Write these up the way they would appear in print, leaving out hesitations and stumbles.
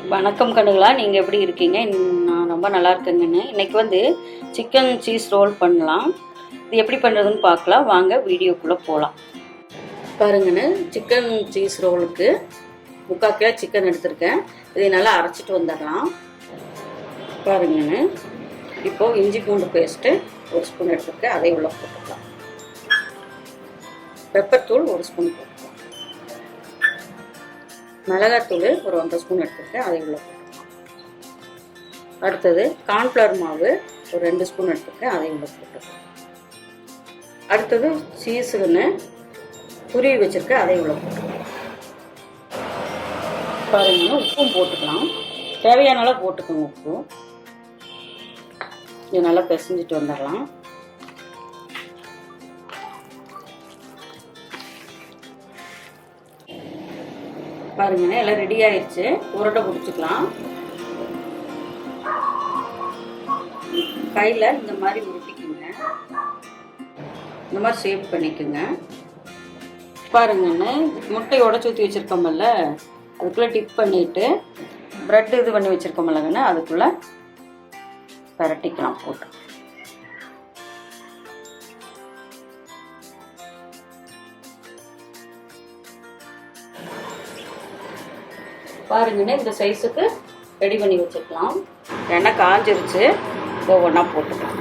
வணக்கம் கண்ணுகளா, நீங்கள் எப்படி இருக்கீங்க? நான் ரொம்ப நல்லா இருக்கேங்கண்ணு. இன்றைக்கி வந்து சிக்கன் சீஸ் ரோல் பண்ணலாம். இது எப்படி பண்ணுறதுன்னு பார்க்கலாம். வாங்க வீடியோக்குள்ளே போகலாம். பாருங்கண்ணு, சிக்கன் சீஸ் ரோலுக்கு 3/4 கிலோ சிக்கன் எடுத்திருக்கேன். இதை நல்லா அரைச்சிட்டு வந்துடலாம். பாருங்கண்ணு, இப்போது இஞ்சி பூண்டு பேஸ்ட்டு 1 ஸ்பூன் எடுத்துருக்கேன். அதை உள்ள போட்டுக்கலாம். பெப்பர் தூள் 1 ஸ்பூன் போட்டுக்கலாம். மிளகாத்தூள் ஒரு 1/2 ஸ்பூன் எடுத்துருக்கேன். அதை உள்ள போட்டுக்கலாம். அடுத்தது கார்ன்ஃப்ளவர் மாவு ஒரு 2 ஸ்பூன் எடுத்துருக்கேன். அதை உள்ள போட்டுக்கலாம். அடுத்தது சீஸுன்னு துருவி வச்சுருக்கேன். அதை உள்ள போட்டுக்கலாம். பாருங்க, உப்பும் போட்டுக்கலாம். தேவையான அளவு போட்டுக்கோங்க உப்பு. இது நல்லா பிசைஞ்சிட்டு வந்துடலாம். பாருங்கண்ணே, எல்லாம் ரெடி ஆயிடுச்சு. உருண்டை பிடிச்சிக்கலாம். கையில் இந்த மாதிரி உருட்டிக்குங்க. இந்த மாதிரி ஷேப் பண்ணிக்கோங்க. பாருங்கண்ணே, முட்டையை உடச்சி ஊற்றி வச்சுருக்கோம்ல, அதுக்குள்ளே டிப் பண்ணிவிட்டு ப்ரெட் இது பண்ணி வச்சுருக்கோம்லங்கண்ணே, அதுக்குள்ளே பரட்டிக்கலாம் போட்டு. பாருங்கண்ணே, இந்த சைஸுக்கு ரெடி பண்ணி வச்சுக்கலாம். எண்ணெய் காஞ்சிருச்சு. ஒவ்வொன்றா போட்டுக்கலாம்.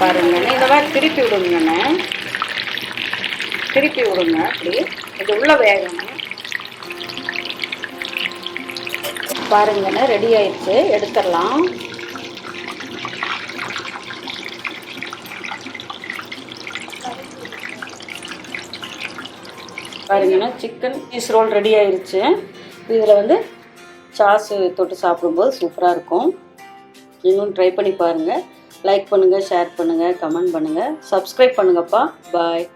பாருங்கண்ணே, இந்த மாதிரி திருப்பி விடுங்கண்ணே. திருப்பி விடுங்க. அப்படி இது உள்ள வேகணும். பாருங்கண்ணே, ரெடி ஆயிடுச்சு. எடுத்துடலாம். பாருங்கண்ணே, சிக்கன் சீஸ் ரோல் ரெடி ஆயிடுச்சு. இதில் வந்து சாஸு தொட்டு சாப்பிடும்போது சூப்பராக இருக்கும். நீங்களும் ட்ரை பண்ணி பாருங்கள். லைக் பண்ணுங்கள், ஷேர் பண்ணுங்கள், கமெண்ட் பண்ணுங்கள், சப்ஸ்கிரைப் பண்ணுங்கப்பா. பாய்.